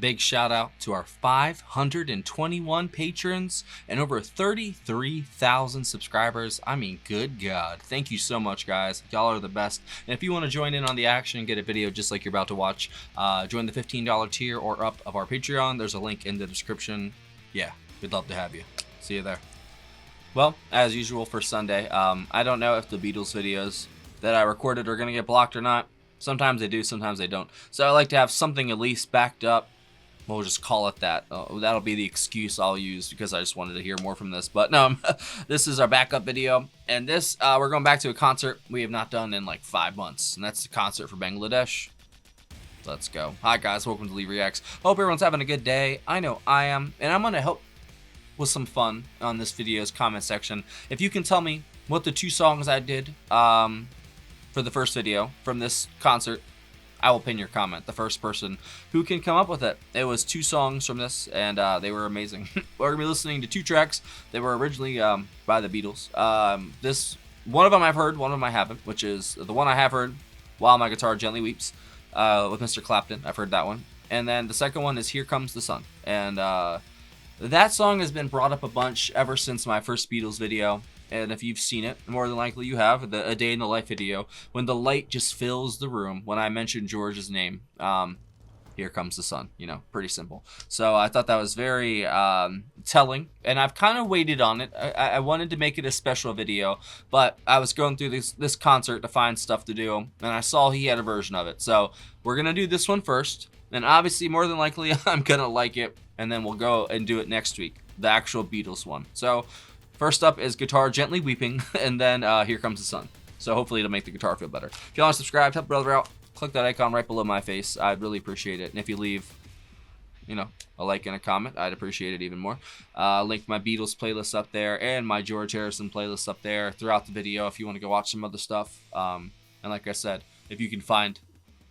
big shout out to our 521 patrons and over 33,000 subscribers. I mean, good God. Thank you so much, guys. Y'all are the best. And if you want to join in on the action and get a video just like you're about to watch, join the $15 tier or up of our Patreon. There's a link in the description. Yeah, we'd love to have you. See you there. Well, as usual for Sunday, I don't know if the Beatles videos that I recorded are going to get blocked or not. Sometimes they do, sometimes they don't. So I like to have something at least backed up. We'll just call it that. That'll be the excuse I'll use because I just wanted to hear more from this. But no, this is our backup video. And this, we're going back to a concert we have not done in like 5 months. And that's the concert for Bangladesh. Let's go. Hi guys, welcome to Lee Reacts. Hope everyone's having a good day. I know I am. And I'm going to help with some fun on this video's comment section. If you can tell me what the 2 songs I did, for the first video from this concert, I will pin your comment. The first person who can come up with it. It was 2 songs from this, and they were amazing. We're going to be listening to 2 tracks. They were originally by the Beatles. One of them I've heard, one of them I haven't, which is the one I have heard, While My Guitar Gently Weeps, with Mr. Clapton. I've heard that one. And then the second one is Here Comes the Sun. And that song has been brought up a bunch ever since my first Beatles video. And if you've seen it, more than likely you have, the A Day in the Life video, when the light just fills the room, when I mentioned George's name, here comes the sun, you know, pretty simple. So I thought that was very telling, and I've kind of waited on it. I wanted to make it a special video, but I was going through this concert to find stuff to do, and I saw he had a version of it. So we're going to do this one first, and obviously, more than likely, I'm going to like it, and then we'll go and do it next week, the actual Beatles one. So first up is Guitar Gently Weeping, and then Here Comes the Sun. So hopefully it'll make the guitar feel better. If you want to subscribe, help a brother out, click that icon right below my face. I'd really appreciate it. And if you leave, you know, a like and a comment, I'd appreciate it even more. Link my Beatles playlist up there and my George Harrison playlist up there throughout the video if you want to go watch some other stuff. And like I said, if you can find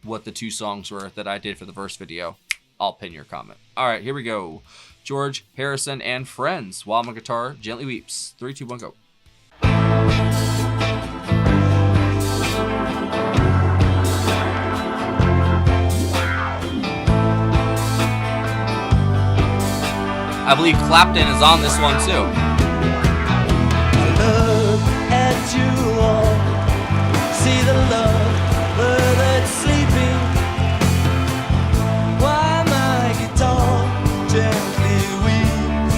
what the 2 songs were that I did for the first video, I'll pin your comment. All right, here we go. George Harrison and Friends, While My Guitar Gently Weeps. 3, 2, 1, go. I believe Clapton is on this one too. I look at you all, see the love that's sleeping, while my guitar gently weeps.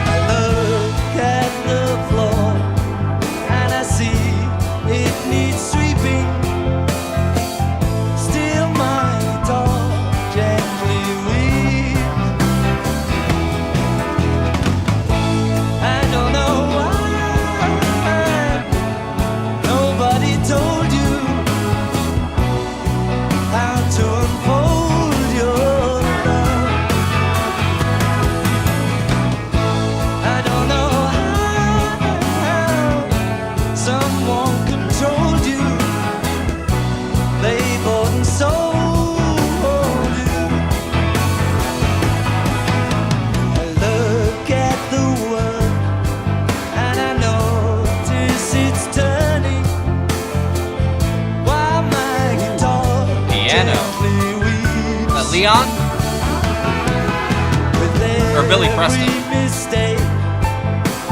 I look at the floor and I see it needs sweeping. Still my guitar gently weeps. I don't know why nobody told you how to unfold your love. I don't know how someone controlled you, they bought and sold you. I look at the world and I notice it's turning, while my guitar Piano. gently weeps. Leon? With Or Billy Preston. every mistake,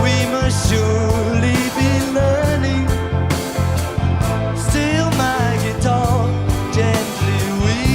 we must surely be learning. Still my guitar gently weeps.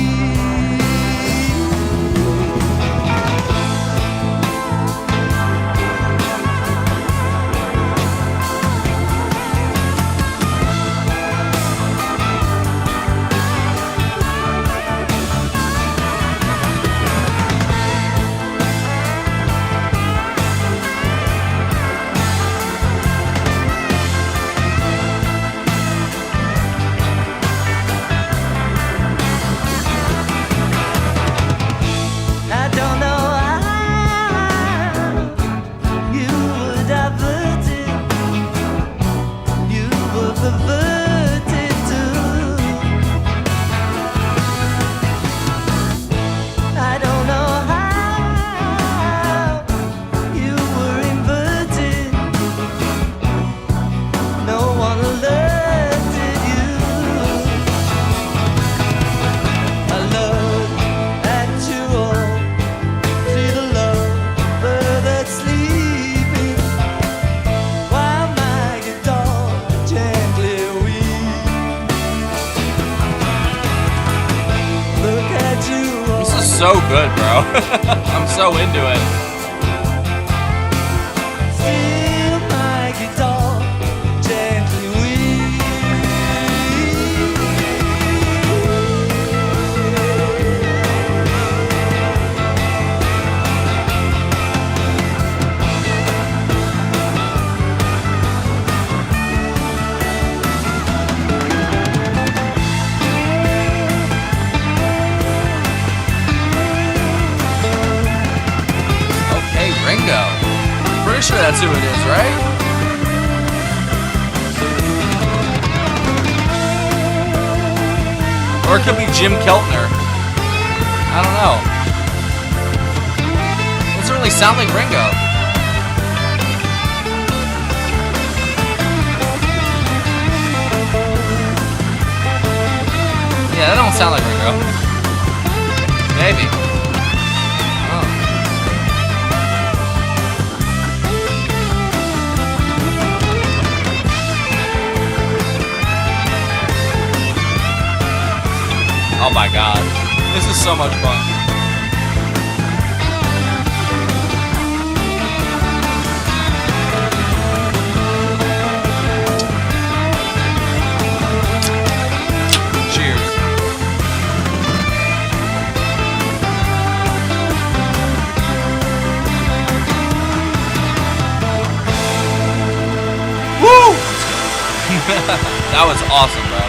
good, bro. I'm so into it. Feel my guitar gently weep. Okay, Ringo. Pretty sure that's who it is, right? Or it could be Jim Keltner. I don't know. Doesn't really sound like Ringo. Yeah, that don't sound like Ringo. Maybe. Oh. Oh my god. This is so much fun. Cheers. Woo! That was awesome, bro.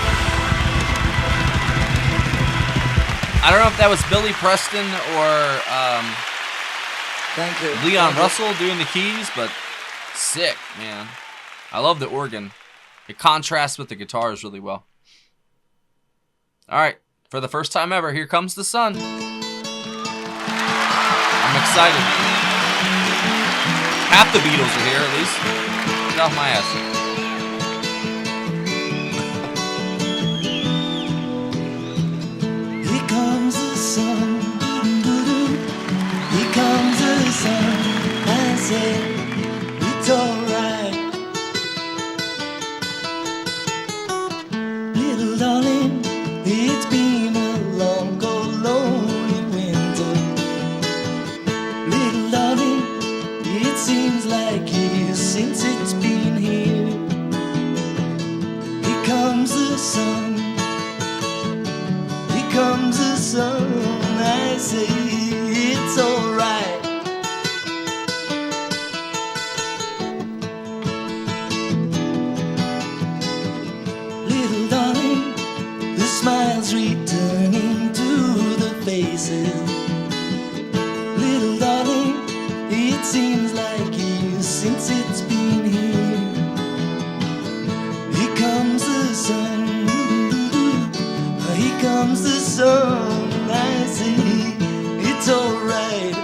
I don't know if that was Billy Preston or Thank you. Leon Thank you. Russell doing the keys, but sick, man. I love the organ. It contrasts with the guitars really well. All right, for the first time ever, here comes the sun. I'm excited. Half the Beatles are here, at least. Get off my ass. Here comes the sun. Here comes the sun. I say it's alright. Little darling, it's been a long, cold, lonely winter. Little darling, it seems like years since it's been here. Here comes the sun. Here comes the sun. I say it's alright. Little darling, the smiles returning to the faces. Little darling, it seems like years since it's been here. Here comes the sun. Here comes the sun. I say it's alright.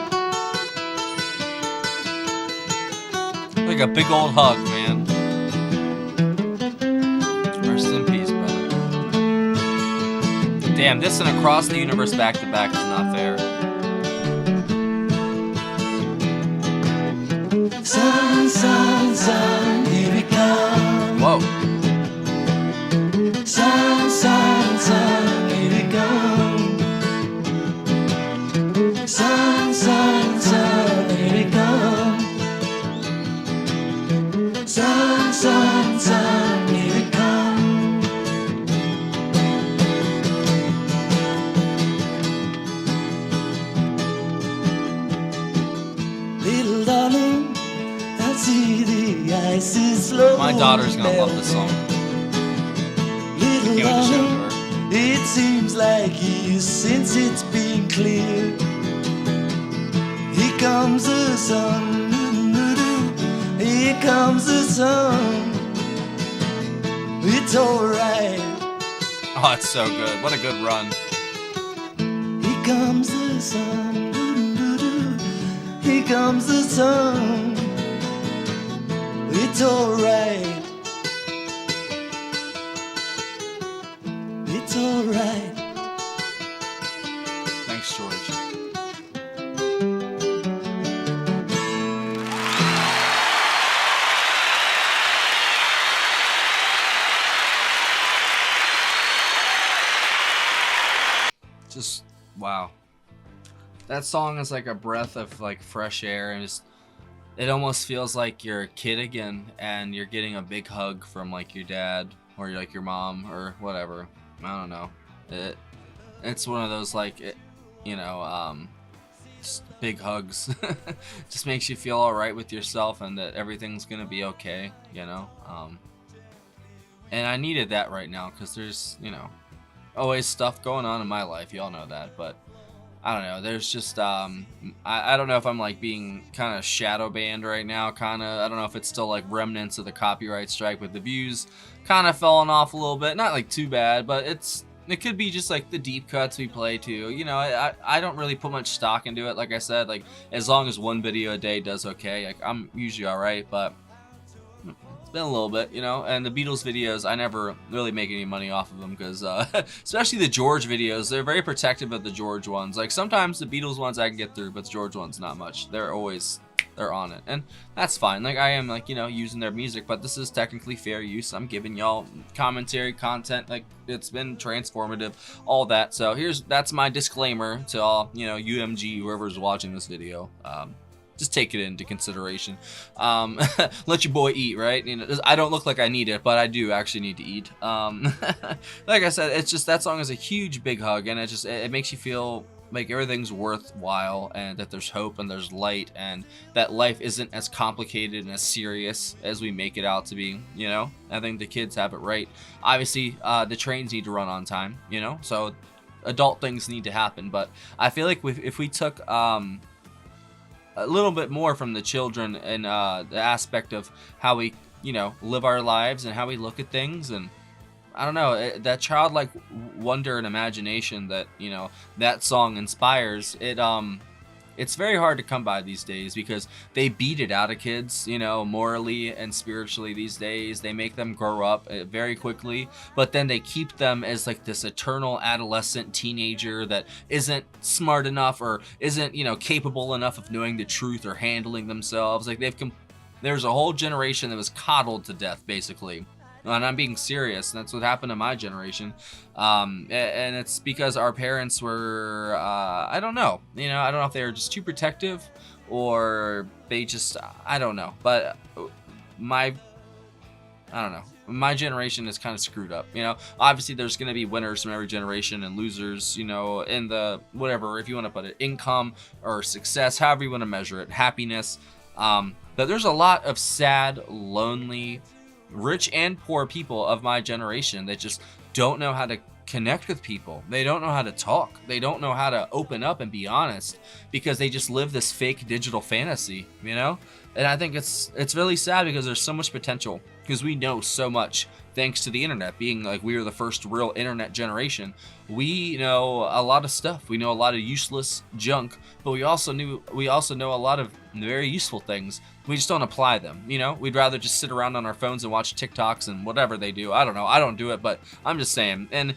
Like a big old hug, man. Rest in peace, brother. Damn, this and Across the Universe back to back is not fair. Sun, sun, sun, here it comes. Whoa. Sun, sun, sun, here it comes. Sun, sun, sun, here it comes. Sun, sun, sun, here it comes. Little darling, I see the ice is slowly My daughter's gonna love this song. Little Give it a show to darling, her. it seems like years since it's been clear. Here comes the sun. Here comes the sun. It's alright. Oh, it's so good. What a good run. Here comes the sun. Here comes the sun. It's alright. It's alright. Thanks, George. Just wow. That song is like a breath of like fresh air, and just it almost feels like you're a kid again, and you're getting a big hug from like your dad or like your mom or whatever. I don't know. It's one of those like you know just big hugs. Just makes you feel all right with yourself and that everything's gonna be okay. You know. And I needed that right now because there's always stuff going on in my life. Y'all know that, but I don't know. There's just I don't know if I'm like being kind of shadow banned right now. Kind of I don't know if it's still like remnants of the copyright strike with the views kind of falling off a little bit. Not like too bad, but it could be just like the deep cuts we play too. I don't really put much stock into it. Like I said, like as long as one video a day does okay, like I'm usually all right. But it's been a little bit, and the Beatles videos, I never really make any money off of them because, especially the George videos, they're very protective of the George ones. Like sometimes the Beatles ones I can get through, but the George ones not much. They're on it, and that's fine. Like I am like using their music, but this is technically fair use. I'm giving y'all commentary content, like it's been transformative, all that. So that's my disclaimer to all UMG whoever's watching this video. Just take it into consideration. Let your boy eat, right? I don't look like I need it, but I do actually need to eat. Like I said, it's just that song is a huge big hug, and it makes you feel like everything's worthwhile, and that there's hope and there's light, and that life isn't as complicated and as serious as we make it out to be. I think the kids have it right. Obviously, the trains need to run on time. So adult things need to happen, but I feel like if we took a little bit more from the children and the aspect of how we live our lives and how we look at things, and I don't know, that childlike wonder and imagination that that song inspires, it's very hard to come by these days because they beat it out of kids, morally and spiritually these days. They make them grow up very quickly, but then they keep them as like this eternal adolescent teenager that isn't smart enough or isn't, capable enough of knowing the truth or handling themselves. Like there's a whole generation that was coddled to death, basically. And I'm being serious. That's what happened to my generation. And it's because our parents were, I don't know. I don't know if they were just too protective or they just, I don't know. But I don't know. My generation is kind of screwed up. Obviously there's going to be winners from every generation and losers, in the, whatever, if you want to put it, income or success, however you want to measure it, happiness. But there's a lot of sad, lonely, rich and poor people of my generation that just don't know how to connect with people. They don't know how to talk. They don't know how to open up and be honest because they just live this fake digital fantasy, And I think it's really sad because there's so much potential because we know so much thanks to the internet. Being like we were the first real internet generation, we know a lot of stuff. We know a lot of useless junk, but we also know a lot of very useful things. We just don't apply them. We'd rather just sit around on our phones and watch TikToks and whatever they do. I don't know. I don't do it, but I'm just saying. And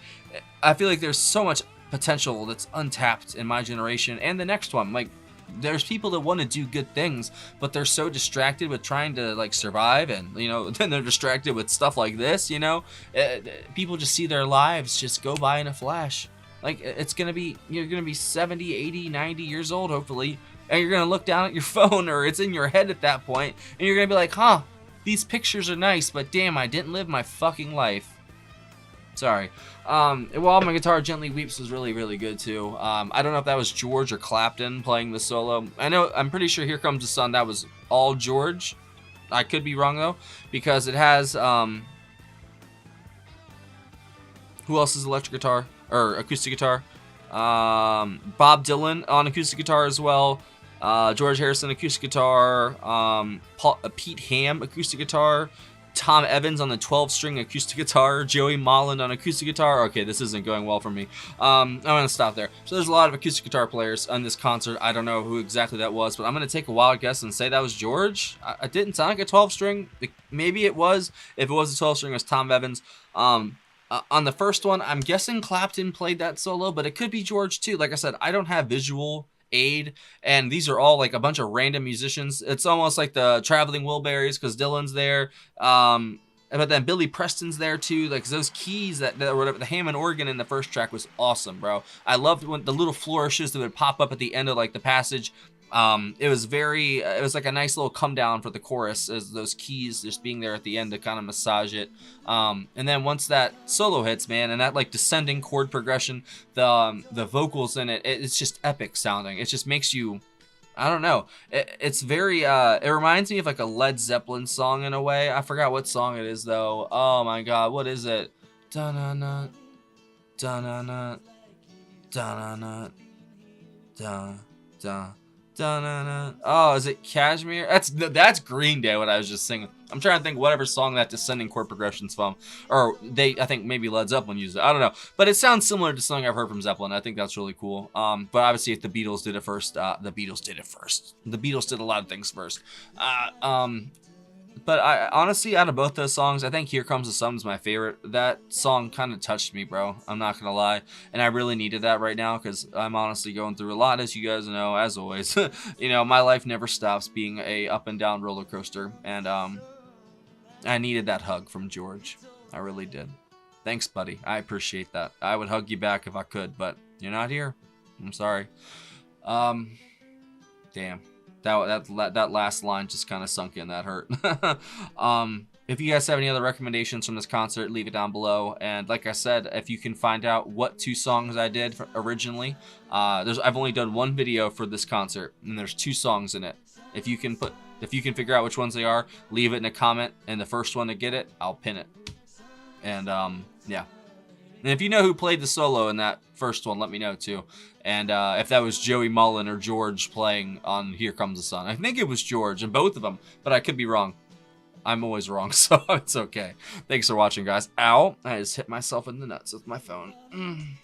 I feel like there's so much potential that's untapped in my generation and the next one. Like there's people that want to do good things, but they're so distracted with trying to like survive, and then they're distracted with stuff like this. People just see their lives just go by in a flash. Like you're gonna be 70, 80, 90 years old hopefully, and you're gonna look down at your phone, or it's in your head at that point, and you're gonna be like, these pictures are nice, but damn, I didn't live my fucking life. Sorry. While My Guitar Gently Weeps was really, really good too. I don't know if that was George or Clapton playing the solo. I'm pretty sure Here Comes the Sun, that was all George. I could be wrong though, because it has, who else is electric guitar, or acoustic guitar? Bob Dylan on acoustic guitar as well. George Harrison acoustic guitar. Pete Ham acoustic guitar. Tom Evans on the 12-string acoustic guitar, Joey Molland on acoustic guitar. Okay, this isn't going well for me. I'm going to stop there. So there's a lot of acoustic guitar players on this concert. I don't know who exactly that was, but I'm going to take a wild guess and say that was George. It didn't sound like a 12-string. Maybe it was. If it was a 12-string, it was Tom Evans. On the first one, I'm guessing Clapton played that solo, but it could be George too. Like I said, I don't have visual aid, and these are all like a bunch of random musicians. It's almost like the Traveling Wilburys because Dylan's there. But then Billy Preston's there too, like those keys that whatever the Hammond organ in the first track was awesome, bro. I loved when the little flourishes that would pop up at the end of like the passage. It was very, it was like a nice little come down for the chorus as those keys just being there at the end to kind of massage it. And then once that solo hits, man, and that like descending chord progression, the vocals in it, it's just epic sounding. It just makes you, I don't know. It's very, it reminds me of like a Led Zeppelin song in a way. I forgot what song it is though. Oh my God, what is it? Da-na-na, da-na-na, da-na-na, da-da. Da-na-na. Oh, is it Cashmere? That's Green Day, what I was just singing. I'm trying to think whatever song that descending chord progression's from. Or I think maybe Led Zeppelin used it. I don't know. But it sounds similar to something I've heard from Zeppelin. I think that's really cool. But obviously if the Beatles did it first, the Beatles did it first. The Beatles did a lot of things first. But I honestly, out of both those songs, I think Here Comes the Sun is my favorite. That song kind of touched me, bro. I'm not going to lie. And I really needed that right now because I'm honestly going through a lot, as you guys know, as always. You know, my life never stops being a up and down roller coaster. And I needed that hug from George. I really did. Thanks, buddy. I appreciate that. I would hug you back if I could, but you're not here. I'm sorry. Damn. That last line just kind of sunk in. That hurt. If you guys have any other recommendations from this concert, leave it down below. And like I said, if you can find out what 2 songs I did originally, I've only done 1 video for this concert, and there's 2 songs in it. If you can figure out which ones they are, leave it in a comment, and the first one to get it, I'll pin it. And yeah. And if you know who played the solo in that first one, let me know too. And if that was Joey Mullen or George playing on Here Comes the Sun. I think it was George in both of them, but I could be wrong. I'm always wrong, so it's okay. Thanks for watching, guys. Ow! I just hit myself in the nuts with my phone.